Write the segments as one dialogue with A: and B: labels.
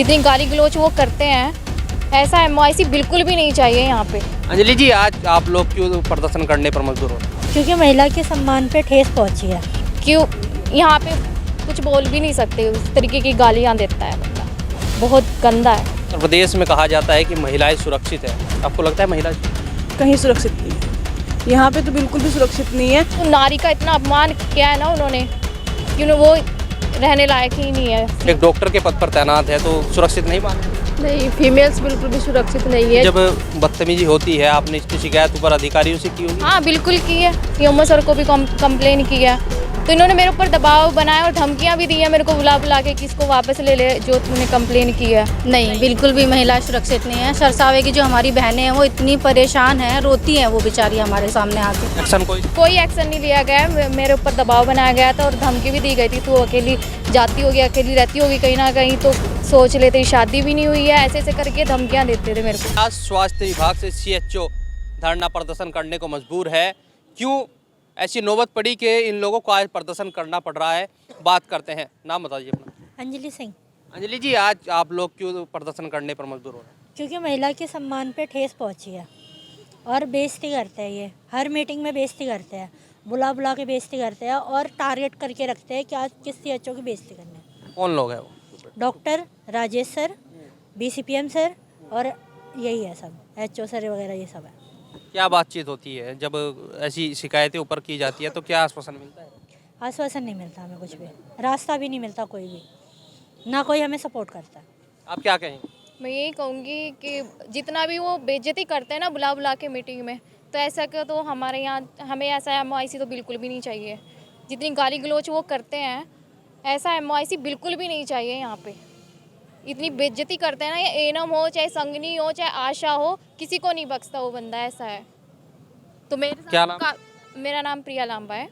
A: जितनी गाली गलौज वो करते हैं, ऐसा एमओआईसी बिल्कुल भी नहीं चाहिए यहाँ पे।
B: अंजलि जी, आज आप लोग क्यों प्रदर्शन करने पर मजबूर हो रहे हैं?
C: क्योंकि महिला के सम्मान पे ठेस पहुंची है।
A: क्यों यहाँ पे कुछ बोल भी नहीं सकते, उस तरीके की गालियाँ देता है बंदा, बहुत गंदा है।
B: उत्तर प्रदेश में कहा जाता है कि महिलाएं सुरक्षित है, आपको लगता है महिला
D: कहीं सुरक्षित नहीं है? यहाँ पे तो बिल्कुल भी सुरक्षित नहीं है।
A: तो नारी का इतना अपमान किया है ना उन्होंने, कि वो रहने लायक ही नहीं है।
B: एक डॉक्टर के पद पर तैनात है तो सुरक्षित नहीं मानते?
A: नहीं, फीमेल्स बिल्कुल भी सुरक्षित नहीं है।
B: जब बदतमीजी होती है, आपने इसकी शिकायत ऊपर अधिकारियों से की होगी?
A: हाँ बिल्कुल की है, सीएमओ सर को भी कंप्लेन की है। तो इन्होंने मेरे ऊपर दबाव बनाया और धमकियां भी दी है मेरे को बुला बुला के कि इसको वापस ले जो तूने कंप्लेन की है।
C: नहीं, बिल्कुल भी महिला सुरक्षित नहीं है। सरसावे की जो हमारी बहनें हैं वो इतनी परेशान हैं, रोती हैं वो बेचारी हमारे सामने आके।
B: एक्शन
A: कोई एक्शन नहीं लिया गया, मेरे ऊपर दबाव बनाया गया था और धमकी भी दी गई थी, तू अकेली जाती होगी, अकेली रहती होगी कहीं ना कहीं, तो सोच ले तेरी शादी भी नहीं हुई है, ऐसे ऐसे करके धमकियाँ देते थे मेरे को।
B: आज स्वास्थ्य विभाग से सीएचओ धरना प्रदर्शन करने को मजबूर है। क्यों ऐसी नौबत पड़ी कि इन लोगों को आज प्रदर्शन करना पड़ रहा है? बात करते हैं, नाम बताइए अपना।
C: अंजलि सिंह।
B: अंजलि जी, आज आप लोग क्यों प्रदर्शन करने पर मजबूर हो रहे हैं?
C: क्योंकि महिला के सम्मान पे ठेस पहुंची है और बेइज्जती करते हैं। ये हर मीटिंग में बेइज्जती करते हैं, बुला बुला के बेइज्जती करते हैं और टारगेट करके रखते हैं कि आज किस सीएचओ की बेइज्जती करनी है।
B: कौन लोग हैं वो?
C: Doctor Rajesh sir, BCPM sir और यही है सब, एचओ सर वगैरह ये सब है।
B: क्या बातचीत होती है जब ऐसी शिकायतें ऊपर की जाती है, तो क्या आश्वासन मिलता है?
C: आश्वासन नहीं मिलता हमें, कुछ भी रास्ता भी नहीं मिलता, कोई भी ना कोई हमें सपोर्ट करता है।
B: आप क्या कहेंगे?
A: मैं यही कहूँगी कि जितना भी वो बेइज्जती करते हैं ना बुला बुला के मीटिंग में, तो ऐसा क्यों, तो हमारे यहाँ हमें ऐसा एमओआईसी तो बिल्कुल भी नहीं चाहिए। जितनी गाली गलौज वो करते हैं, ऐसा एमओआईसी बिल्कुल भी नहीं चाहिए यहाँ पे। इतनी बेइज्जती करते हैं ना, ये एनम हो चाहे संगनी हो चाहे आशा हो, किसी को नहीं बख्शता वो बंदा, ऐसा है। तो मेरे
B: क्या
A: साथ
B: नाम?
A: मेरा नाम प्रिया लांबा है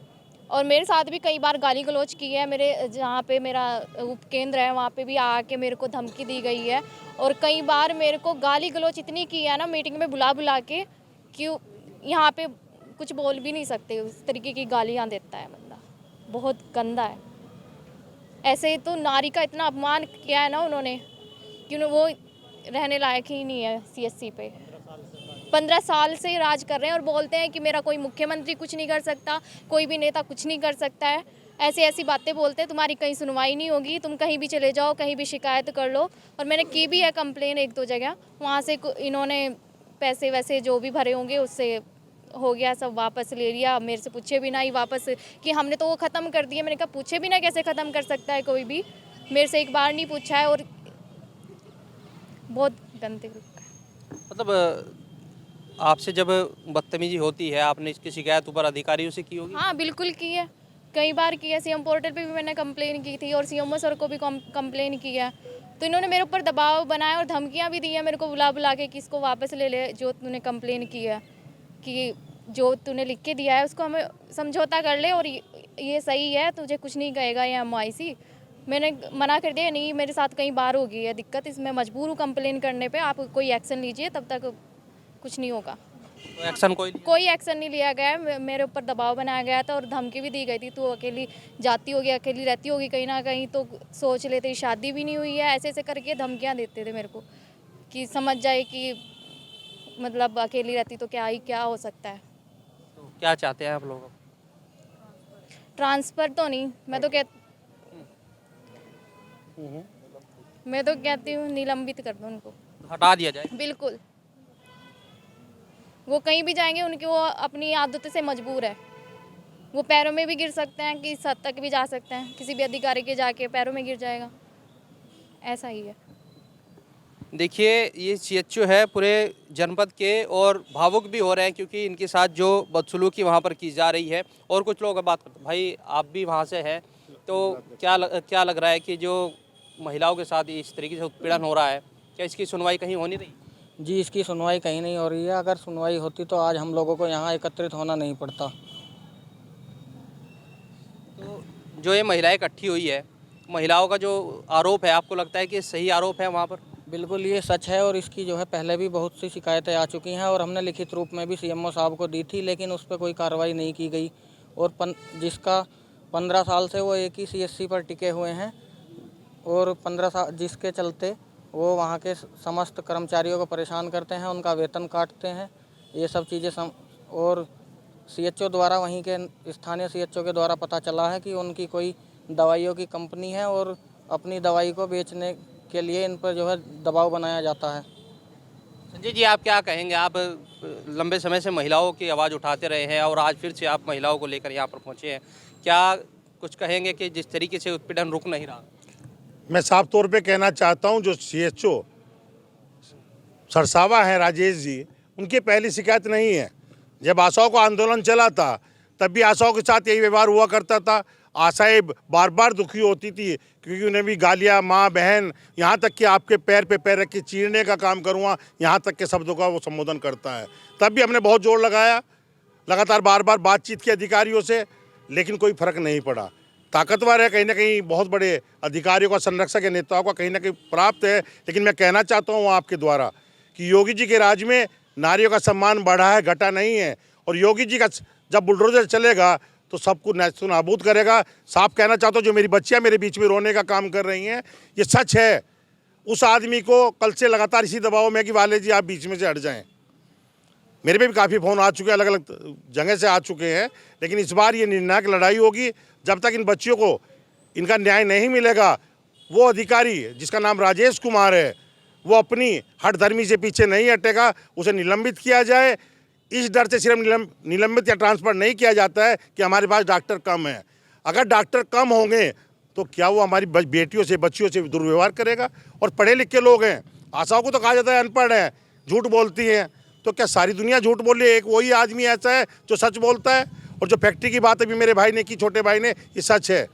A: और मेरे साथ भी कई बार गाली गलौज की है। मेरे जहाँ पे मेरा उपकेंद्र है वहाँ पे भी आके मेरे को धमकी दी गई है और कई बार मेरे को गाली गलौज इतनी की है ना मीटिंग में बुला बुला के, कि यहाँ पे कुछ बोल भी नहीं सकते, उस तरीके की गालियाँ देता है बंदा, बहुत गंदा है। ऐसे तो नारी का इतना अपमान किया है ना उन्होंने, कि वो रहने लायक ही नहीं है सीएससी पे। 15 साल से राज कर रहे हैं और बोलते हैं कि मेरा कोई मुख्यमंत्री कुछ नहीं कर सकता, कोई भी नेता कुछ नहीं कर सकता है। ऐसी ऐसी बातें बोलते हैं, तुम्हारी कहीं सुनवाई नहीं होगी, तुम कहीं भी चले जाओ, कहीं भी शिकायत कर लो। और मैंने की भी है कंप्लेन 1-2 जगह, वहाँ से इन्होंने पैसे वैसे जो भी भरे होंगे उससे हो गया, सब वापस ले लिया। मेरे से पूछे भी ना ही वापस कि हमने तो वो ख़त्म कर दिया। मैंने कहा पूछे भी ना कैसे ख़त्म कर सकता है कोई भी, मेरे से एक बार नहीं पूछा है और बहुत गंदे ग्रुप का।
B: मतलब आपसे जब बदतमीजी होती है, आपने इसकी शिकायत ऊपर अधिकारियों से की होगी?
A: हाँ बिल्कुल की है, कई बार की है। सीएम पोर्टल पे भी मैंने कंप्लेन की थी और सीएमओ सर को भी कंप्लेन की है। तो इन्होंने मेरे ऊपर दबाव बनाया और धमकियां भी दी है मेरे को बुला बुला के कि इसको वापस ले जो तूने कंप्लेन की है, कि जो तूने लिख के दिया है उसको हमें समझौता कर ले और ये सही है, तुझे कुछ नहीं कहेगा ये एमओआईसी। मैंने मना कर दिया, नहीं मेरे साथ कई बार हो गई है दिक्कत, इसमें मजबूर हूँ कंप्लेन करने पे, आप कोई एक्शन लीजिए, तब तक कुछ नहीं होगा।
B: तो एक्शन कोई
A: एक्शन नहीं लिया गया है, मेरे ऊपर दबाव बनाया गया था और धमकी भी दी गई थी, तू अकेली जाती होगी, अकेली रहती होगी कहीं ना कहीं, तो सोच ले तेरी शादी भी नहीं हुई है, ऐसे ऐसे करके धमकियाँ देते थे मेरे को, कि समझ जाए कि मतलब अकेली रहती तो क्या हो सकता है।
B: तो क्या चाहते हैं आप लोग?
A: ट्रांसफ़र तो नहीं, मैं तो कहती हूँ निलंबित कर दो उनको,
B: हटा दिया जाए।
A: बिल्कुल। वो कहीं भी जाएंगे, उनकी वो अपनी आदतों से मजबूर है, वो पैरों में भी गिर सकते हैं, किस हद तक भी जा सकते हैं, किसी भी अधिकारी के जाके पैरों में गिर जाएगा, ऐसा ही है।
B: देखिए, ये सीएचओ है पूरे जनपद के और भावुक भी हो रहे हैं क्योंकि इनके साथ जो बदसलूकी वहाँ पर की जा रही है। और कुछ लोग बात करते हैं, भाई आप भी वहाँ से हैं, तो क्या लग रहा है कि जो महिलाओं के साथ इस तरीके से उत्पीड़न हो रहा है, क्या इसकी सुनवाई कहीं होनी नहीं?
E: जी, इसकी सुनवाई कहीं नहीं हो रही है। अगर सुनवाई होती तो आज हम लोगों को यहाँ एकत्रित होना नहीं पड़ता।
B: तो जो ये महिलाएं इकट्ठी हुई है, महिलाओं का जो आरोप है, आपको लगता है कि सही आरोप है वहाँ पर?
E: बिल्कुल ये सच है और इसकी जो है पहले भी बहुत सी शिकायतें आ चुकी हैं और हमने लिखित रूप में भी सीएमओ साहब को दी थी, लेकिन उस पर कोई कार्रवाई नहीं की गई। और जिसका 15 साल से वो एक ही सीएससी पर टिके हुए हैं और 15 साल जिसके चलते वो वहाँ के समस्त कर्मचारियों को परेशान करते हैं, उनका वेतन काटते हैं। ये सब चीज़ें और सीएचओ द्वारा, वहीं के स्थानीय सीएचओ के द्वारा पता चला है कि उनकी कोई दवाइयों की कंपनी है और अपनी दवाई को बेचने के लिए इन पर जो है दबाव बनाया जाता है।
B: संजय जी, आप क्या कहेंगे? आप लंबे समय से महिलाओं की आवाज़ उठाते रहे हैं और आज फिर से आप महिलाओं को लेकर यहाँ पर पहुँचे हैं। क्या कुछ कहेंगे कि जिस तरीके से उत्पीड़न रुक नहीं रहा?
F: मैं साफ तौर पे कहना चाहता हूं, जो सीएचओ सरसावा हैं राजेश जी, उनकी पहली शिकायत नहीं है। जब आशाओं का आंदोलन चला था तब भी आशाओं के साथ यही व्यवहार हुआ करता था। आशाएं बार बार दुखी होती थी क्योंकि उन्हें भी गालियाँ, माँ बहन, यहाँ तक कि आपके पैर पे पैर रख के चीरने का काम करूँगा, यहाँ तक के शब्दों का वो संबोधन करता है। तब भी हमने बहुत जोर लगाया, लगातार बार बार बातचीत की अधिकारियों से, लेकिन कोई फर्क नहीं पड़ा। ताकतवर है, कहीं ना कहीं बहुत बड़े अधिकारियों का, संरक्षक या नेताओं का कहीं ना कहीं प्राप्त है। लेकिन मैं कहना चाहता हूँ आपके द्वारा कि योगी जी के राज में नारियों का सम्मान बढ़ा है, घटा नहीं है। और योगी जी का जब बुलडोजर चलेगा तो सबको नेस्तु नाबूद करेगा। साफ कहना चाहता हूँ, जो मेरी बच्चियाँ मेरे बीच में रोने का काम कर रही हैं, ये सच है। उस आदमी को कल से लगातार इसी दबाव में कि वाले जी आप बीच में से हट जाएं। मेरे पे भी काफ़ी फ़ोन आ चुके हैं, अलग अलग जगह से आ चुके हैं। लेकिन इस बार ये निर्णायक लड़ाई होगी। जब तक इन बच्चियों को इनका न्याय नहीं मिलेगा, वो अधिकारी जिसका नाम राजेश कुमार है, वो अपनी हठधर्मी से पीछे नहीं हटेगा। उसे निलंबित किया जाए। इस डर से सिर्फ निलंबित या ट्रांसफ़र नहीं किया जाता है कि हमारे पास डॉक्टर कम है। अगर डॉक्टर कम होंगे तो क्या वो हमारी बेटियों से, बच्चियों से दुर्व्यवहार करेगा? और पढ़े लिखे लोग हैं, आशाओं को तो कहा जाता है अनपढ़ है, झूठ बोलती हैं। तो क्या सारी दुनिया झूठ बोल रही है? एक वही आदमी ऐसा है जो सच बोलता है। और जो फैक्ट्री की बात अभी मेरे भाई ने की, छोटे भाई ने, ये सच है।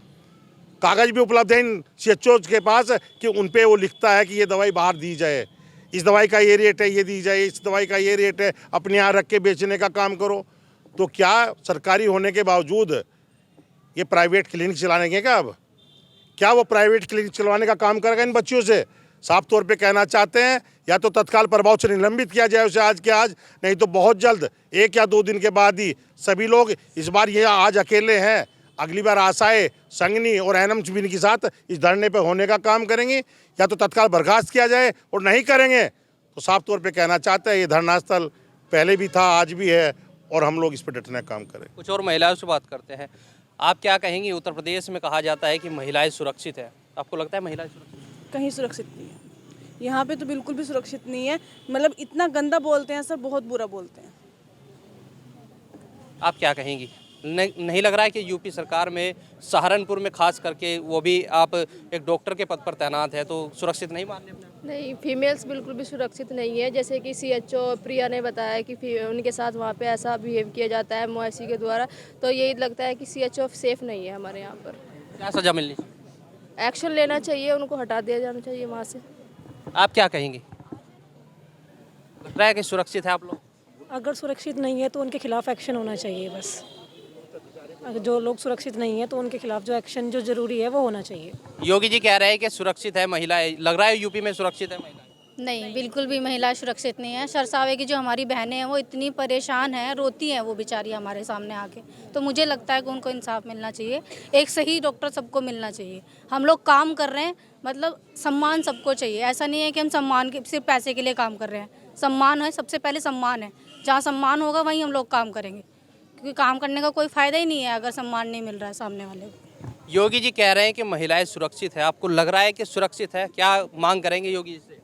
F: कागज़ भी उपलब्ध है इन सीएचओ के पास कि उन पे वो लिखता है कि ये दवाई बाहर दी जाए, इस दवाई का ये रेट है, ये दी जाए, इस दवाई का ये रेट है, अपने यहाँ रख के बेचने का काम करो। तो क्या सरकारी होने के बावजूद ये प्राइवेट क्लिनिक चलाएंगे? क्या वो प्राइवेट क्लिनिक चलवाने का काम करेगा इन बच्चियों से? साफ तौर पे कहना चाहते हैं, या तो तत्काल प्रभाव से निलंबित किया जाए उसे आज के आज, नहीं तो बहुत जल्द 1 या 2 दिन के बाद ही सभी लोग, इस बार ये आज अकेले हैं, अगली बार आशाएं, संगनी और एनम भी के साथ इस धरने पे होने का काम करेंगी। या तो तत्काल बर्खास्त किया जाए, और नहीं करेंगे तो साफ तौर पे कहना चाहते हैं, ये धरना स्थल पहले भी था, आज भी है, और हम लोग इस पर डटने का काम करें।
B: कुछ और महिलाओं से बात करते हैं। आप क्या कहेंगी? उत्तर प्रदेश में कहा जाता है कि महिलाएं सुरक्षित है, आपको लगता है महिलाएं सुरक्षित?
D: कहीं सुरक्षित नहीं है। यहाँ पे तो बिल्कुल भी सुरक्षित नहीं है। मतलब इतना गंदा बोलते हैं सर, बहुत बुरा बोलते हैं।
B: आप क्या कहेंगी? नहीं लग रहा है कि यूपी सरकार में सहारनपुर में खास करके, वो भी आप एक डॉक्टर के पद पर तैनात है, तो सुरक्षित नहीं मान रहे अपने?
G: नहीं, फीमेल्स बिल्कुल भी सुरक्षित नहीं है। जैसे कि सीएचओ प्रिया ने बताया कि उनके साथ वहाँ पे ऐसा बिहेव किया जाता है मुआसी के द्वारा, तो यही लगता है कि सीएचओ सेफ नहीं है हमारे यहाँ पर।
B: क्या सजा मिलनी चाहिए?
G: एक्शन लेना चाहिए, उनको हटा दिया जाना चाहिए वहाँ से।
B: आप क्या कहेंगी? लग रहा है कि सुरक्षित है आप लोग?
H: अगर सुरक्षित नहीं है तो उनके खिलाफ एक्शन होना चाहिए बस। अगर जो लोग सुरक्षित नहीं है तो उनके खिलाफ जो एक्शन जो जरूरी है वो होना चाहिए।
B: योगी जी कह रहे हैं कि सुरक्षित है महिलाएं, लग रहा है यूपी में सुरक्षित है महिलाएं?
I: नहीं, बिल्कुल भी महिलाएं सुरक्षित नहीं है। सरसावे की जो हमारी बहनें हैं वो इतनी परेशान हैं, रोती हैं वो बेचारी हमारे सामने आके। तो मुझे लगता है कि उनको इंसाफ मिलना चाहिए, एक सही डॉक्टर सबको मिलना चाहिए। हम लोग काम कर रहे हैं, मतलब सम्मान सबको चाहिए। ऐसा नहीं है कि हम सम्मान के सिर्फ पैसे के लिए काम कर रहे हैं। सम्मान है, सबसे पहले सम्मान है। जहाँ सम्मान होगा वहीं हम लोग काम करेंगे, क्योंकि काम करने का कोई फ़ायदा ही नहीं है अगर सम्मान नहीं मिल रहा है सामने वाले को।
B: योगी जी कह रहे हैं कि महिलाएं सुरक्षित है, आपको लग रहा है कि सुरक्षित है? क्या मांग करेंगे योगी जी से?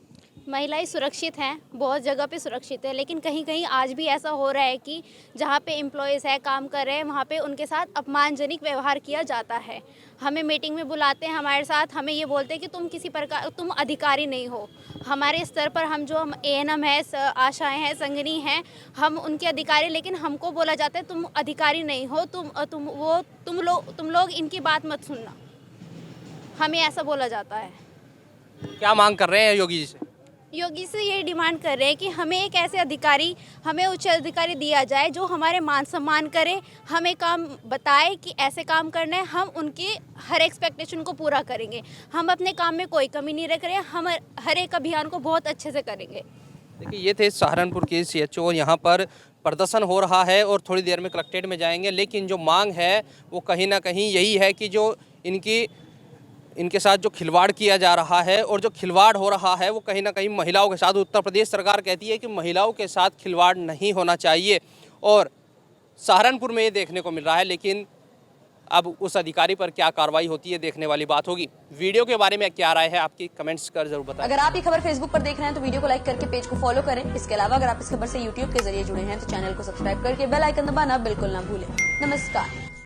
A: महिलाएं सुरक्षित हैं, बहुत जगह पे सुरक्षित है, लेकिन कहीं कहीं आज भी ऐसा हो रहा है कि जहाँ पे एम्प्लॉयज़ है, काम कर रहे हैं, वहाँ पे उनके साथ अपमानजनक व्यवहार किया जाता है। हमें मीटिंग में बुलाते हैं, हमारे साथ हमें ये बोलते हैं कि तुम किसी प्रकार, तुम अधिकारी नहीं हो। हमारे स्तर पर हम एएनएम है, आशाएं हैं, संगनी हैं, हम उनके अधिकारी, लेकिन हमको बोला जाता है तुम अधिकारी नहीं हो, तुम लोग इनकी बात मत सुनना। हमें ऐसा बोला जाता है।
B: क्या मांग कर रहे हैं योगी जी से?
A: योगी से ये डिमांड कर रहे हैं कि हमें एक ऐसे अधिकारी, हमें उच्च अधिकारी दिया जाए जो हमारे मान सम्मान करे, हमें काम बताए कि ऐसे काम करना है, हम उनके हर एक्सपेक्टेशन को पूरा करेंगे। हम अपने काम में कोई कमी नहीं रख रहे हैं, हम हर एक अभियान को बहुत अच्छे से करेंगे।
B: देखिए, ये थे सहारनपुर के सीएचओ। यहाँ पर प्रदर्शन हो रहा है और थोड़ी देर में कलेक्ट्रेट में जाएंगे, लेकिन जो मांग है वो कहीं ना कहीं यही है कि जो इनके साथ जो खिलवाड़ किया जा रहा है और जो खिलवाड़ हो रहा है वो कहीं ना कहीं महिलाओं के साथ। उत्तर प्रदेश सरकार कहती है कि महिलाओं के साथ खिलवाड़ नहीं होना चाहिए और सहारनपुर में ये देखने को मिल रहा है, लेकिन अब उस अधिकारी पर क्या कार्रवाई होती है देखने वाली बात होगी। वीडियो के बारे में क्या राय है आपकी, कमेंट्स कर जरूर बताएं।
J: अगर आप ये खबर फेसबुक पर देख रहे हैं तो वीडियो को लाइक करके पेज को फॉलो करें। इसके अलावा अगर आप इस खबर से यूट्यूब के जरिए जुड़े हैं तो चैनल को सब्सक्राइब करके बेल आइकन दबाना बिल्कुल ना भूलें। नमस्कार।